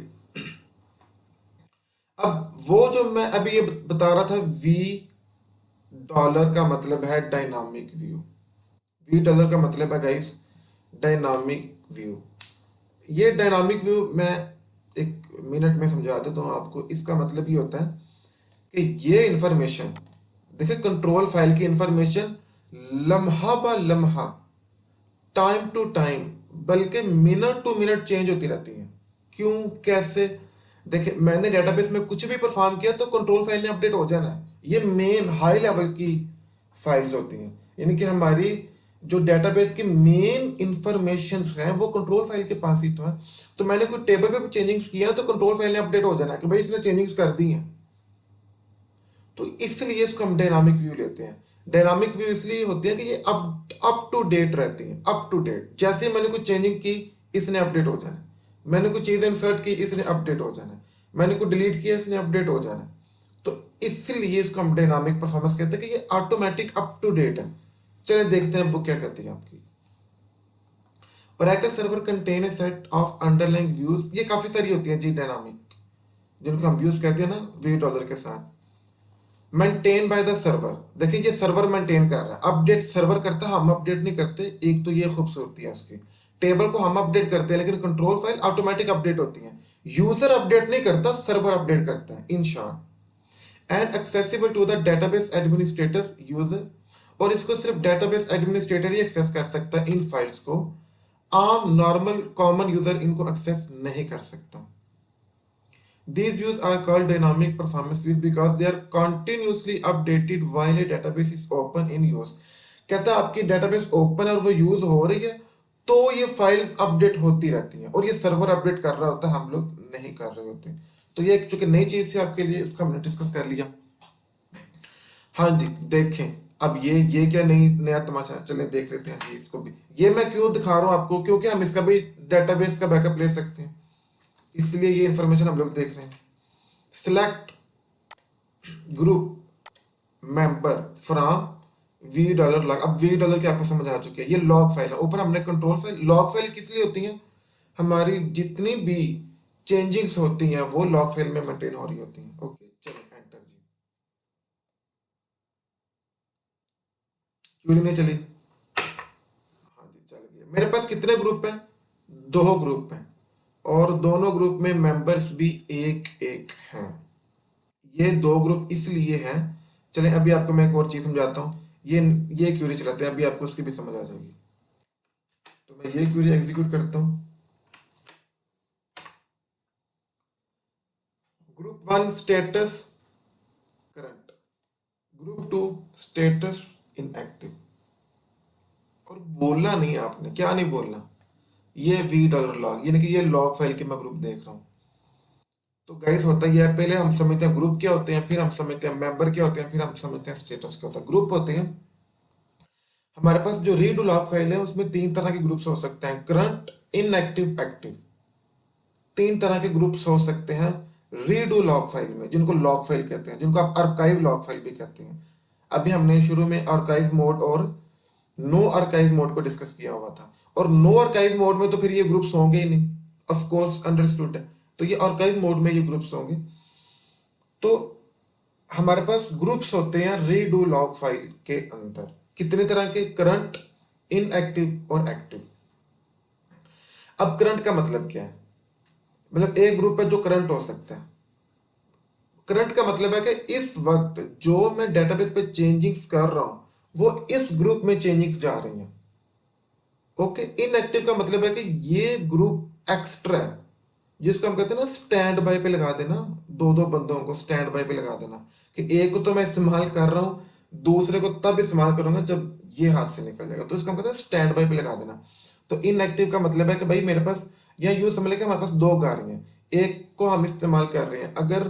अब वो जो मैं अभी ये बता रहा था, वी डॉलर का मतलब है डायनामिक व्यू। वी डॉलर का मतलब है गाइस डायनामिक व्यू। ये डायनामिक व्यू मैं एक मिनट में समझा देता हूँ आपको। इसका मतलब ये होता है कि ये इंफॉर्मेशन, देखिए कंट्रोल फाइल की इंफॉर्मेशन लम्हा बा लम्हा, टाइम टू टाइम, बल्कि मिनट टू मिनट चेंज होती रहती है। क्यों, कैसे? देखिए, मैंने डेटाबेस में कुछ भी परफॉर्म किया तो कंट्रोल फाइल ने अपडेट हो जाना है। ये मेन हाई लेवल की फाइल्स होती हैं, यानी कि हमारी जो डेटाबेस की मेन इंफॉर्मेशन हैं वो कंट्रोल फाइल के पास ही तो है। तो मैंने कोई टेबल पे चेंजिंग्स किया ना, तो कंट्रोल फाइल ने अपडेट हो जाना है कि भाई इसने चेंजिंग्स कर दी हैं। तो इसलिए इसको हम डायनामिक व्यू लेते हैं। डायनामिक व्यू इसलिए होती है कि ये अप टू डेट रहती हैं, अप टू डेट। जैसे ही मैंने कुछ चेंजिंग की, इसने अपडेट हो जाना है। मैंने कुछ चीज़ें इंसर्ट की, इसने अपडेट हो जाना है, मैंने कुछ डिलीट किया, इसने अपडेट हो जाना है। तो इसलिए इसको हम डायनामिक परफॉर्मेंस कहते हैं कि ये ऑटोमेटिक अप टू डेट है। चलिए देखते हैं बुक क्या कहती है आपकी। Oracle server contain a set of underlying views, ये काफी सारी होती हैं जी डायनामिक, जिनको हम व्यूज कहते हैं ना वी डॉलर के साथ। मेंटेन बाय द सर्वर, देखिए ये सर्वर मेंटेन कर रहा है, अपडेट सर्वर करता है, हम अपडेट नहीं करते। एक तो ये खूबसूरती है इसकी, टेबल को हम अपडेट करते हैं लेकिन कंट्रोल फाइल ऑटोमेटिक अपडेट होती है। यूजर अपडेट नहीं करता, सर्वर अपडेट करता है in short. And accessible to the database administrator user, और इसको सिर्फ डेटाबेस एडमिनिस्ट्रेटर ही एक्सेस कर सकता है इन फाइल्स को, आम नॉर्मल कॉमन यूजर इनको एक्सेस नहीं कर सकता। These views are called dynamic performance views because they are continuously updated while a database is open in use। कहता है आपकी डेटाबेस ओपन है और वो यूज हो रही है तो ये फाइल्स अपडेट होती रहती हैं, और ये सर्वर अपडेट कर रहा होता है, हम लोग नहीं कर रहे होते। तो ये एक चूंकि नई चीज थी आपके लिए, इसको हमने डिस्कस कर लिया। हाँ जी देखें, अब ये क्या नई नया तमाशा, चलें देख लेते हैं जी इसको भी। ये मैं क्यों दिखा रहा हूँ आपको, क्योंकि हम इसका भी डेटाबेस का बैकअप ले सकते हैं, इसलिए ये इंफॉर्मेशन हम लोग देख रहे हैं। Select group member from we dollar log, अब वी डॉलर की आपको समझ आ चुकी है, ये लॉग फाइल है। ऊपर हमने कंट्रोल फाइल, लॉग फाइल किस लिए होती है, हमारी जितनी भी चेंजिंग्स होती हैं वो लॉग फाइल में मेंटेन हो रही होती हैं। ओके चलो एंटर जी, क्यों नहीं चली, हाँ जी चल गया। मेरे पास कितने ग्रुप हैं, दो ग्रुप हैं, और दोनों ग्रुप में मेंबर्स भी एक एक हैं। ये दो ग्रुप इसलिए हैं, चलें अभी आपको मैं एक और चीज समझाता हूँ। ये क्वेरी चलाते हैं, अभी आपको उसकी भी समझ आ जाएगी। तो मैं ये क्वेरी एग्जीक्यूट करता हूँ। Group one status current, group two status inactive. और बोलना नहीं है आपने, क्या नहीं बोलना, ये वी डॉलर लॉग, यानी कि ये लॉग फाइल के मैं ग्रुप देख रहा हूँ। तो गाइस होता ही है, पहले हम समझते हैं ग्रुप क्या होते हैं, फिर हम समझते हैं मेंबर क्या होते हैं, फिर हम समझते हैं स्टेटस क्या होता है। ग्रुप होते हैं, हमारे पास जो रीड लॉग फाइल है उसमें तीन तरह के ग्रुप्स हो सकते हैं, करंट इनएक्टिव एक्टिव। तीन तरह के ग्रुप्स हो सकते हैं रीडू लॉग फाइल में, जिनको लॉग फाइल कहते हैं, जिनको आप आर्काइव लॉग फाइल भी कहते हैं। अभी हमने शुरू में आर्काइव मोड और नो आर्काइव मोड को डिस्कस किया हुआ था, और नो आर्काइव मोड में तो फिर ये ग्रुप्स होंगे ही नहीं, ऑफ कोर्स अंडरस्टूड है। तो ये आर्काइव मोड में ये ग्रुप्स होंगे। तो हमारे पास ग्रुप्स होते हैं रीडू लॉग फाइल के अंदर, कितने तरह के, करंट इनएक्टिव और एक्टिव। अब करंट का मतलब क्या है, मतलब एक ग्रुप है जो करंट हो सकता है। करंट का मतलब है कि इस वक्त जो मैं डेटाबेस पे चेंजिंग्स कर रहा हूं वो इस ग्रुप में चेंजिंग्स जा रही हैं। ओके, इनएक्टिव का मतलब है कि ये ग्रुप एक्स्ट्रा है, जिसको हम कहते हैं ना स्टैंड बाय पे लगा देना, दो दो बंदों को स्टैंड बाय पे लगा देना, कि एक को तो मैं इस्तेमाल कर रहा हूं, दूसरे को तब इस्तेमाल करूंगा जब ये हाथ से निकल जाएगा, तो इसको हम कहते हैं स्टैंड बाय पे लगा देना। तो इनएक्टिव का मतलब है कि भाई मेरे पास, या यूं समझ लें कि हमारे पास दो गाड़ियां हैं, एक को हम इस्तेमाल कर रहे हैं, अगर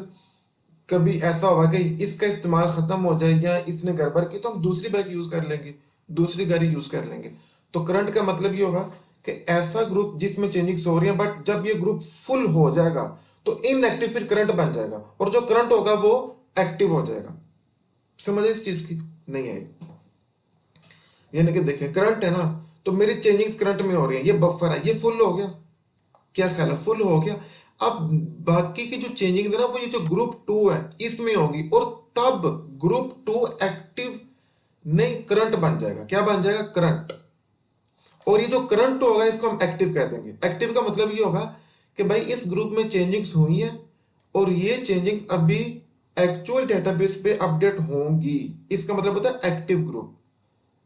कभी ऐसा होगा कि इसका इस्तेमाल खत्म हो जाए या इसने गड़बड़ की, तो हम दूसरी बाइक यूज कर लेंगे, दूसरी गाड़ी यूज कर लेंगे। तो करंट का मतलब ये होगा कि ऐसा ग्रुप जिसमें चेंजिंग्स हो रही है, बट जब ये ग्रुप फुल हो जाएगा तो इनएक्टिव फिर करंट बन जाएगा, और जो करंट होगा वो एक्टिव हो जाएगा। समझे इस चीज की, नहीं है, यानी कि देखिए करंट है ना, तो मेरी चेंजिंग्स करंट में हो रही है, ये बफर है, ये फुल हो गया, क्या ख्याल है, फुल हो गया। अब बाकी की जो चेंजिंग है ना वो ये जो ग्रुप टू है इसमें होगी, और तब ग्रुप टू एक्टिव नहीं करंट बन जाएगा, क्या बन जाएगा, करंट। और ये जो करंट होगा इसको हम एक्टिव कह देंगे। एक्टिव का मतलब ये होगा कि भाई इस ग्रुप में चेंजिंग्स हुई है और ये चेंजिंग अभी एक्चुअल डेटाबेस पे अपडेट होंगी, इसका मतलब होता है एक्टिव ग्रुप।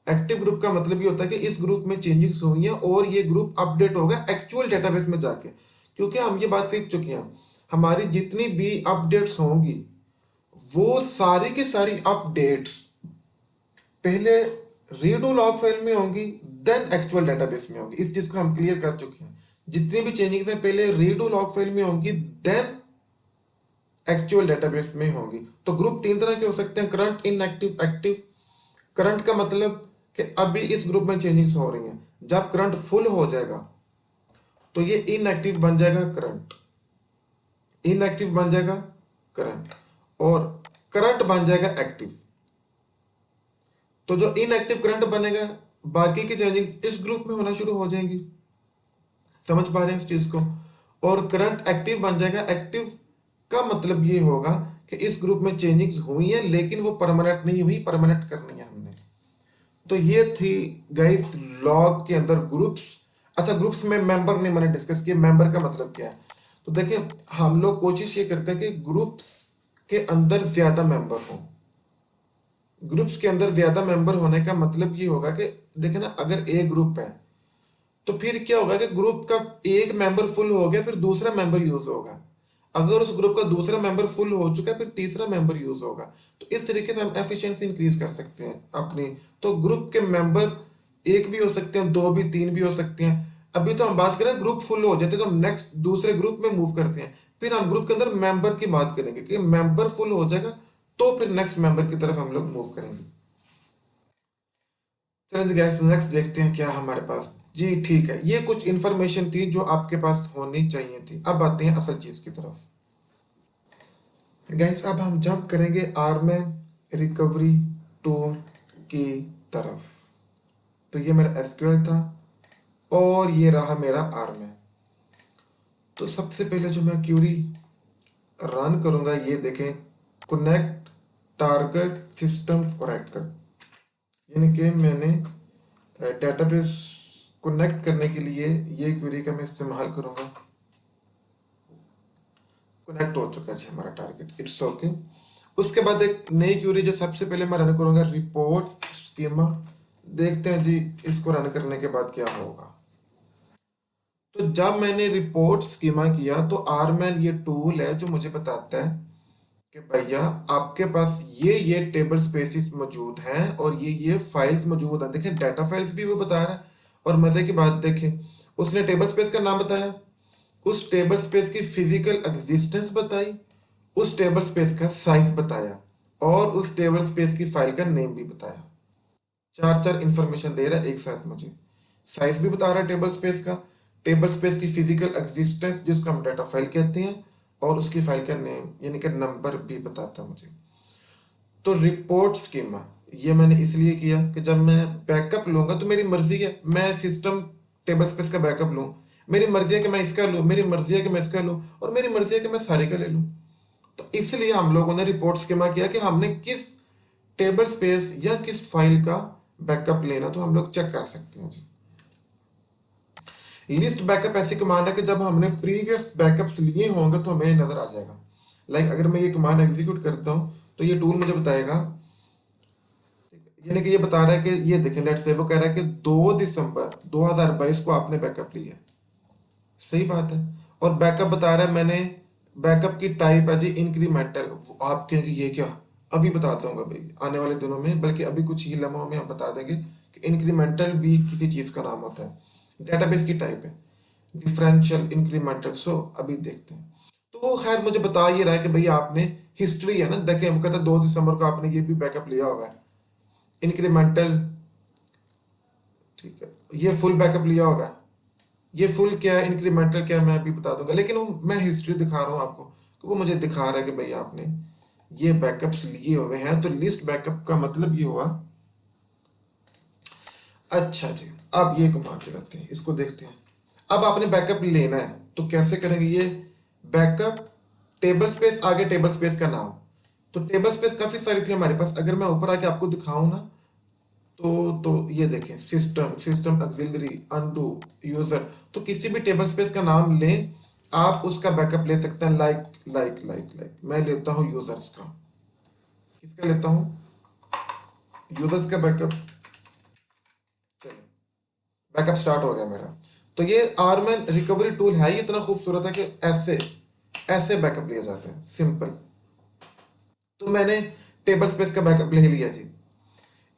एक्टिव ग्रुप का मतलब ये होता है कि इस ग्रुप में चेंजिंग्स हुई हैं और ये ग्रुप अपडेट होगा एक्चुअल डेटाबेस में जाके, क्योंकि हम ये बात सीख चुके हैं, हमारी जितनी भी अपडेट्स होंगी वो सारी की सारी अपडेट्स पहले रीडू लॉग फाइल में होंगी, देन एक्चुअल डेटाबेस में होंगी। इस चीज को हम क्लियर कर चुके हैं, जितनी भी चेंजिंग्स हैं पहले रीडू लॉग फाइल में होंगी, देन एक्चुअल डेटाबेस में होंगी। तो ग्रुप तीन तरह के हो सकते हैं, करंट इनएक्टिव एक्टिव। करंट का मतलब कि अभी इस ग्रुप में चेंजिंग्स हो रही हैं, जब करंट फुल हो जाएगा तो ये इनएक्टिव बन जाएगा करंट, इनएक्टिव बन जाएगा करंट, और करंट बन जाएगा एक्टिव। तो जो इनएक्टिव करंट बनेगा, बाकी की चेंजिंग इस ग्रुप में होना शुरू हो जाएंगी। समझ पा रहे हैं इस चीज को? और करंट एक्टिव बन जाएगा। एक्टिव का मतलब ये होगा कि इस ग्रुप में चेंजिंग हुई है, लेकिन वो परमानेंट नहीं हुई, परमानेंट करनी है हमने। तो ये थी गाइस लॉग के अंदर ग्रुप्स। अच्छा, ग्रुप्स में मेंबर नहीं मैंने डिस्कस किया, मेंबर का मतलब क्या है। तो देखिए, हम लोग कोशिश ये करते हैं कि ग्रुप्स के अंदर ज्यादा मेंबर हो। ग्रुप्स के अंदर ज्यादा मेंबर होने का मतलब ये होगा कि देखिए ना, अगर एक ग्रुप है तो फिर क्या होगा कि ग्रुप का एक मेंबर फुल हो गया, फिर दूसरा मेंबर यूज होगा। अगर उस ग्रुप का दूसरा मेंबर फुल हो चुका है, फिर तीसरा मेंबर यूज होगा। तो इस तरीके से हम एफिशिएंसी इंक्रीज कर सकते हैं अपनी। तो ग्रुप के मेंबर एक भी हो सकते हैं, दो भी, तीन भी हो सकते हैं। अभी तो हम बात करें ग्रुप फुल हो जाते हैं तो हम नेक्स्ट दूसरे ग्रुप में मूव करते हैं। फिर हम ग्रुप के अंदर मेंबर की बात करेंगे कि मेंबर फुल हो जाएगा तो फिर नेक्स्ट मेंबर की तरफ हम लोग मूव करेंगे। चलिए गैस, नेक्स्ट देखते हैं क्या हमारे पास। जी ठीक है, ये कुछ इंफॉर्मेशन थी जो आपके पास होनी चाहिए थी। अब आते हैं असल चीज की तरफ। गैस, अब हम जंप करेंगे आरमैन रिकवरी टूल की तरफ। तो ये मेरा एसक्यूएल था और ये रहा मेरा आरमैन। तो सबसे पहले जो मैं क्यूरी रन करूंगा, ये देखें, कनेक्ट टारगेट सिस्टम ओरेकल। यानी कि मैंने डेटाबेस कनेक्ट करने के लिए ये क्वेरी का मैं इस्तेमाल करूंगा। कनेक्ट हो चुका है हमारा टारगेट, इट्स ओके। उसके बाद एक नई क्वेरी जो सबसे पहले मैं रन करूंगा, रिपोर्ट स्कीमा। देखते हैं जी इसको रन करने के बाद क्या होगा। तो जब मैंने रिपोर्ट स्कीमा किया तो आरमैन ये टूल है जो मुझे बताता है कि भैया आपके पास ये टेबल स्पेसिस मौजूद हैं और ये फाइल्स मौजूद हैं। देखें, डाटा फाइल्स भी वो बता रहा है। और मजे की बात देखें, उसने टेबल स्पेस का नाम बताया, उस टेबल स्पेस की फिजिकल एग्जिस्टेंस बताई, उस टेबल स्पेस का साइज बताया, और उस टेबल स्पेस की फाइल का नेम भी बताया। चार चार इंफॉर्मेशन दे रहा है एक साथ मुझे। साइज भी बता रहा है टेबल स्पेस का, टेबल स्पेस की फिजिकल एग्जिस्टेंस जिसको हम डाटा फाइल कहते हैं, और उसकी फाइल का नेम यानी कि नंबर भी बताता है मुझे। तो रिपोर्ट स्कीमा ये मैंने इसलिए किया कि जब मैं बैकअप लूंगा तो मेरी मर्जी है, मैं सिस्टम टेबल स्पेस का बैकअप लूँ, मेरी मर्जी है कि मैं इसका लूँ, मेरी मर्जी है कि मैं इसका लूँ, और मेरी मर्जी है कि मैं सारे का ले लूँ। तो इसलिए हम लोगों ने रिपोर्ट स्कीमा किया कि हमने किस टेबल स्पेस या किस फाइल का बैकअप लेना, तो हम लोग चेक कर सकते हैं जी। लिस्ट बैकअप ऐसी कमांड है कि जब हमने प्रीवियस बैकअप्स लिए होंगे तो हमें नजर आ जाएगा। लाइक अगर मैं ये कमांड एग्जीक्यूट करता हूँ तो ये टूल मुझे बताएगा, यानी कि ये बता रहा है कि ये देखें, लेट्स से वो कह रहा है कि 2 दिसंबर 2022 को आपने बैकअप लिया। सही बात है। और बैकअप बता रहा है मैंने, बैकअप की टाइप है जी इंक्रीमेंटल। आप कहेंगे ये क्या, अभी बताता हूँ भाई आने वाले दिनों में, बल्कि अभी कुछ ही लम्हों में हम बता देंगे कि इंक्रीमेंटल भी किसी चीज़ का नाम होता है। डेटाबेस की टाइप है डिफरेंशियल इंक्रीमेंटल। सो अभी देखते हैं। तो वो खैर मुझे बता ये रहा है कि भाई आपने हिस्ट्री है ना, देखें वो कहता है 2 दिसंबर को आपने ये भी बैकअप लिया हुआ है इंक्रीमेंटल। ठीक है, ये फुल बैकअप लिया होगा। ये फुल क्या है, इंक्रीमेंटल क्या है, मैं अभी बता दूंगा, लेकिन वो मैं हिस्ट्री दिखा रहा हूँ आपको, तो वो मुझे दिखा रहा है कि भाई आपने ये बैकअप्स लिए हुए हैं। तो लिस्ट बैकअप का मतलब ये हुआ। अच्छा जी, अब ये कमांड चलाते हैं, इसको देखते हैं। अब आपने बैकअप लेना है तो कैसे करेंगे ये बैकअप, टेबल स्पेस, आगे टेबल स्पेस का नाम। तो टेबल स्पेस काफी सारी थी हमारे पास। अगर मैं ऊपर आके आपको दिखाऊं ना, तो ये देखें, system, system auxiliary, undo, user. तो किसी भी टेबल स्पेस का नाम लें, आप उसका बैकअप ले सकते हैं। लाइक मैं लेता हूं यूजर्स का। किसका लेता हूं, यूजर्स का बैकअप। चलिए, बैकअप स्टार्ट हो गया मेरा। तो ये आरमैन रिकवरी टूल है, ये इतना खूबसूरत है कि ऐसे ऐसे बैकअप लिया जाता है, सिंपल। तो मैंने टेबल स्पेस का बैकअप ले लिया जी।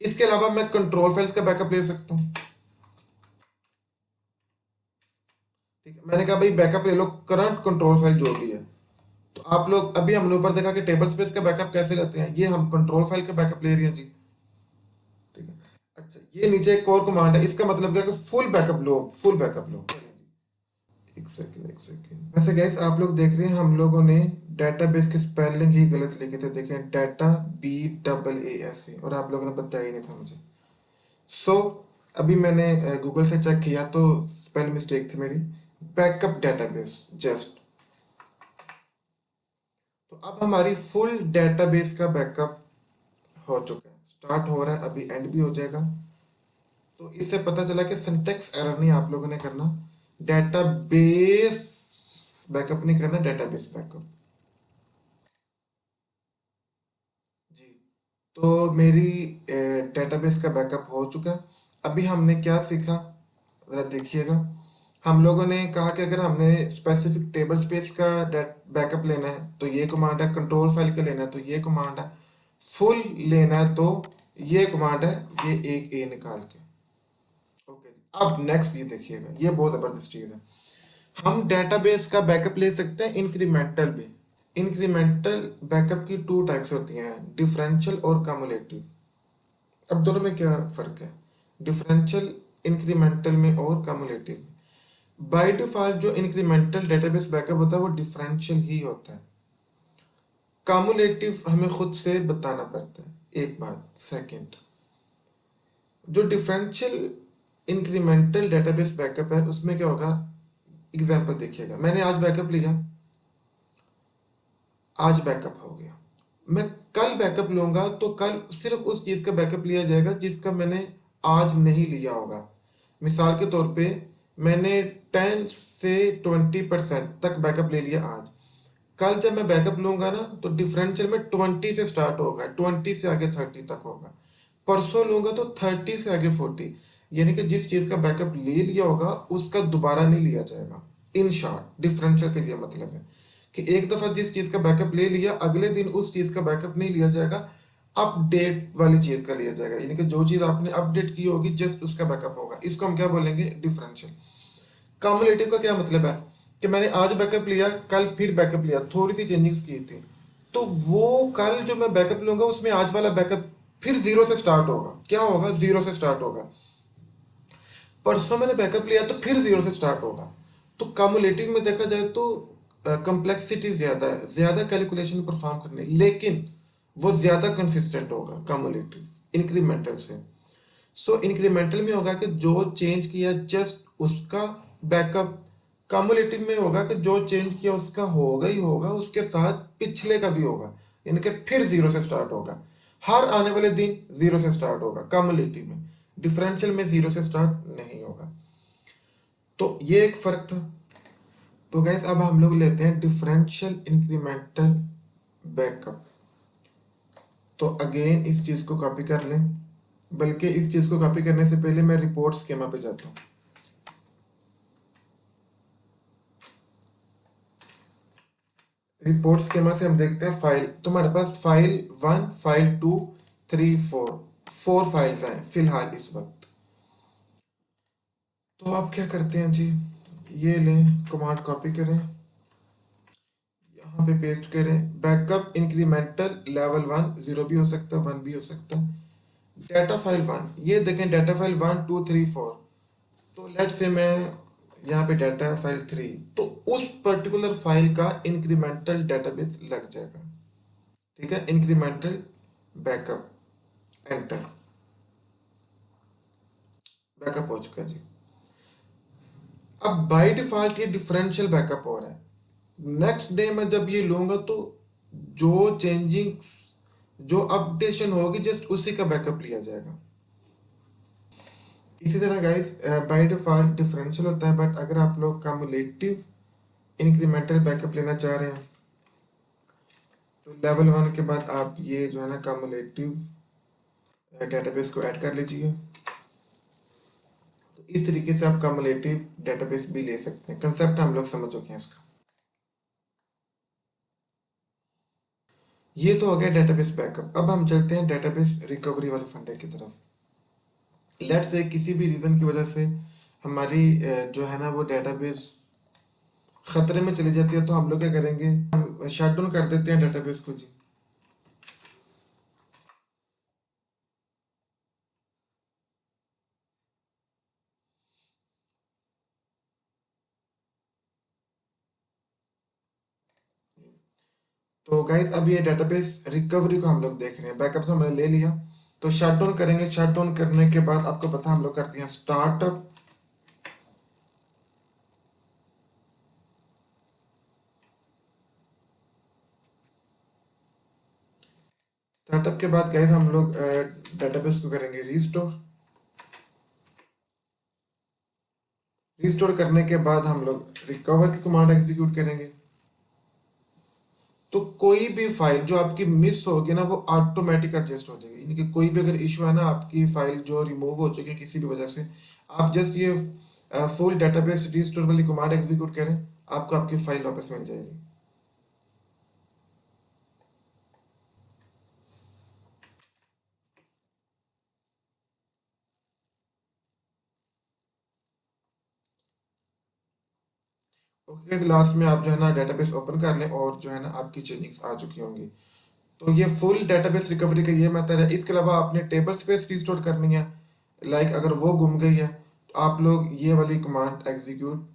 इसके अलावा मैं कंट्रोल फाइल्स का बैकअप ले सकता हूँ। ठीक है, मैंने कहा भाई बैकअप ले लो करंट कंट्रोल फाइल जो भी है। तो आप लोग, अभी हमने ऊपर देखा कि टेबल स्पेस का बैकअप कैसे लेते हैं, ये हम कंट्रोल फाइल का बैकअप ले रहे हैं जी। ठीक है। अच्छा, ये नीचे एक और कमांड है, इसका मतलब क्या है कि फुल बैकअप लो, फुल बैकअप लो। एक सेकेंड। वैसे गैस आप लोग देख रहे हैं हम लोगों ने डेटाबेस की स्पेलिंग ही गलत लिखे थे, देखें डाटा BAAS और आप लोगों ने बताया ही नहीं था मुझे। सो अभी मैंने गूगल से चेक किया तो स्पेल मिस्टेक थी मेरी, बैकअप डेटाबेस जस्ट। तो अब हमारी फुल डेटाबेस का बैकअप हो चुका है, स्टार्ट हो रहा है, अभी एंड भी हो जाएगा। तो इससे पता चला कि सिंटेक्स एरर नहीं आप लोगों ने करना, डेटाबेस बैकअप नहीं करना, डेटाबेस बैकअप जी। तो मेरी डेटाबेस का बैकअप हो चुका है। अभी हमने क्या सीखा जरा देखिएगा। हम लोगों ने कहा कि अगर हमने स्पेसिफिक टेबल स्पेस का बैकअप लेना है तो ये कमांड है, कंट्रोल फाइल का लेना है तो ये कमांड है, फुल लेना है तो ये कमांड है, ये एक ए निकाल के। ओके जी, अब नेक्स्ट ये देखिएगा, ये बहुत ज़बरदस्त चीज़ है। हम डेटाबेस का बैकअप ले सकते हैं इंक्रीमेंटल भी। इंक्रीमेंटल बैकअप की टू टाइप्स होती हैं, डिफरेंशियल और कम्युलेटिव। अब दोनों में क्या फ़र्क है, डिफरेंशियल इंक्रीमेंटल में और कम्युलेटिव में। बाय डिफॉल्ट जो इंक्रीमेंटल डेटाबेस बैकअप होता है वो डिफरेंशियल ही होता है, कम्युलेटिव हमें खुद से बताना पड़ता है। एक बात, सेकंड, जो डिफरेंशियल इंक्रीमेंटल डेटाबेस बैकअप है उसमें क्या होगा, एग्जांपल देखिएगा, मैंने आज बैकअप लिया, आज बैकअप हो गया, मैं कल बैकअप लूंगा तो कल सिर्फ उस चीज़ का बैकअप लिया जाएगा जिसका मैंने आज नहीं लिया होगा। मिसाल के तौर पे मैंने 10 से 20% तक बैकअप ले लिया आज, कल जब मैं बैकअप लूंगा ना तो डिफरेंशियल में 20 से स्टार्ट होगा, 20 से आगे 30 तक होगा। परसों लूंगा तो 30 से आगे 40, यानी कि जिस चीज़ का बैकअप ले लिया होगा उसका दोबारा नहीं लिया जाएगा। इन शॉर्ट डिफरेंशियल का ये मतलब है कि एक दफ़ा जिस चीज़ का बैकअप ले लिया अगले दिन उस चीज़ का बैकअप नहीं लिया जाएगा, अपडेट वाली चीज़ का लिया जाएगा, यानी कि जो चीज़ आपने अपडेट की होगी जस्ट उसका बैकअप होगा। इसको हम क्या बोलेंगे, डिफरेंशियल। कम्युलेटिव का क्या मतलब है कि मैंने आज बैकअप लिया, कल फिर बैकअप लिया, थोड़ी सी चेंजिंग्स की थी, तो वो कल जो मैं बैकअप लूंगा उसमें आज वाला बैकअप फिर जीरो से स्टार्ट होगा। क्या होगा, जीरो से स्टार्ट होगा। परसों मैंने बैकअप लिया तो फिर जीरो से स्टार्ट होगा। तो कम्युलेटिव में देखा जाए तो कम्प्लेक्सिटी ज़्यादा है, ज़्यादा कैलकुलेशन परफॉर्म करने, लेकिन वो ज़्यादा कंसिस्टेंट होगा कम्युलेटिव इंक्रीमेंटल से। सो इंक्रीमेंटल में होगा कि जो चेंज किया जस्ट उसका बैकअप, कम्युलेटिव में होगा कि जो चेंज किया उसका होगा ही होगा, उसके साथ पिछले का भी होगा, यानी कि फिर जीरो से स्टार्ट होगा, हर आने वाले दिन जीरो से स्टार्ट होगा कम्युलेटिव में। डिफरेंशियल में जीरो से स्टार्ट नहीं होगा। तो ये एक फर्क था। तो गैस अब हम लोग लेते हैं डिफरेंशियल इंक्रीमेंटल बैकअप। तो अगेन इस चीज़ को कॉपी कर लें, बल्कि इस चीज़ को कॉपी करने से पहले मैं रिपोर्ट स्कीमा पे जाता हूँ। रिपोर्ट स्कीमा से हम देखते हैं फाइल, तो हमारे पास फाइल 1, फाइल 2, 3, 4, 4 फाइल्स हैं फिलहाल इस वक्त। तो आप क्या करते हैं जी, ये लें, कमांड कॉपी करें, यहाँ पे पेस्ट करें, बैकअप इंक्रीमेंटल लेवल 1, 0 भी हो सकता है 1 भी हो सकता है, डाटा फाइल 1, ये देखें डाटा फाइल 1, 2, 3, 4। तो लेट से मैं यहाँ पे डाटा फाइल 3, तो उस पर्टिकुलर फाइल का इंक्रीमेंटल डेटाबेस लग जाएगा। ठीक है, इंक्रीमेंटल बैकअप, एंटर, बैकअप हो चुका है जी। अब बाय डिफॉल्ट ये डिफरेंशियल बैकअप हो रहा है। नेक्स्ट डे मैं जब ये लूंगा तो जो चेंजिंग्स, जो अपडेशन होगी जस्ट उसी का बैकअप लिया जाएगा। इसी तरह गाइस बाय डिफॉल्ट डिफरेंशियल होता है, बट अगर आप लोग कम्युलेटिव इंक्रीमेंटल बैकअप लेना चाह रहे हैं तो लेवल 1 के बाद आप ये जो है ना कम्युलेटिव डेटाबेस को ऐड कर लीजिए। तो इस तरीके से आप कम्युलेटिव डेटाबेस भी ले सकते हैं। कंसेप्ट हम लोग समझ चुके हैं इसका। ये तो हो गया डेटाबेस बैकअप। अब हम चलते हैं डेटाबेस रिकवरी वाले फंडे की तरफ। लेट से किसी भी रीज़न की वजह से हमारी जो है ना वो डेटाबेस खतरे में चली जाती है, तो हम लोग क्या करेंगे, हम शट डाउन कर देते हैं डेटाबेस को जी। तो गाइस अब ये डेटाबेस रिकवरी को हम लोग देख रहे हैं। बैकअप तो हमने ले लिया, तो शट डाउन करेंगे। शट डाउन करने के बाद आपको पता है हम लोग करते हैं स्टार्टअप। स्टार्टअप के बाद गाइस हम लोग डेटाबेस को करेंगे रीस्टोर। रीस्टोर करने के बाद हम लोग रिकवर की कमांड एग्जीक्यूट करेंगे। तो कोई भी फाइल जो आपकी मिस होगी ना वो ऑटोमेटिक एडजस्ट हो जाएगी, यानी कि कोई भी अगर इशू है ना, आपकी फाइल जो रिमूव हो चुकी है किसी भी वजह से, आप जस्ट ये फुल डेटाबेस रिस्टोर वाली कमांड एग्जीक्यूट करें, आपको आपकी फाइल वापस मिल जाएगी। ओके, तो लास्ट में आप जो है ना डेटाबेस ओपन कर लें और जो है ना आपकी चेंजिंग्स आ चुकी होंगी। तो ये फुल डेटाबेस रिकवरी का ये मेथड है। इसके अलावा आपने टेबल स्पेस रिस्टोर करनी है, लाइक अगर वो गुम गई है तो आप लोग ये वाली कमांड एग्जीक्यूट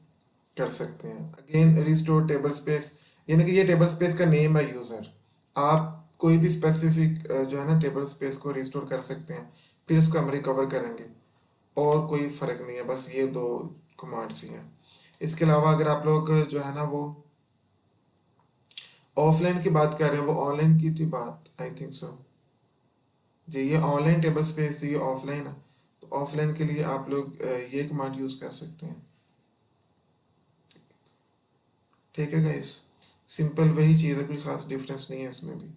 कर सकते हैं, अगेन रिस्टोर टेबल स्पेस, यानी कि ये टेबल स्पेस का नेम है यूज़र। आप कोई भी स्पेसिफिक जो है ना टेबल स्पेस को रिस्टोर कर सकते हैं, फिर इसको हम रिकवर करेंगे, और कोई फ़र्क नहीं है, बस ये दो कमांड्स ही हैं। इसके अलावा अगर आप लोग जो है ना वो ऑफलाइन की बात कर रहे हैं, वो ऑनलाइन की थी बात, आई थिंक सो जी, ये ऑनलाइन टेबल स्पेस थी, ये ऑफलाइन है। तो ऑफलाइन के लिए आप लोग ये कमांड यूज़ कर सकते हैं। ठीक है गाइस, सिंपल वही चीज़ है, कोई ख़ास डिफरेंस नहीं है इसमें भी।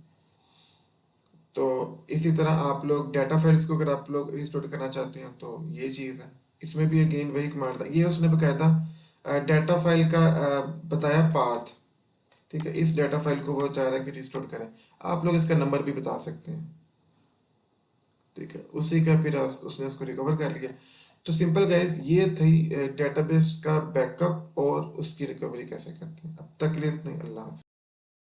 तो इसी तरह आप लोग डाटा फाइल्स को अगर आप लोग रिस्टोर करना चाहते हैं तो ये चीज़ है। इसमें भी अगेन वही कमांड था, ये उसने बकायदा डाटा फाइल का बताया पाथ। ठीक है, इस डाटा फाइल को वो चाह रहा है कि रिस्टोर करें, आप लोग इसका नंबर भी बता सकते हैं। ठीक है, उसी का फिर उसने उसको रिकवर कर लिया। तो सिंपल गाइस ये थी डेटाबेस का बैकअप और उसकी रिकवरी कैसे करते हैं। अब तक के लिए इतना ही, अल्लाह हाफ़िज़।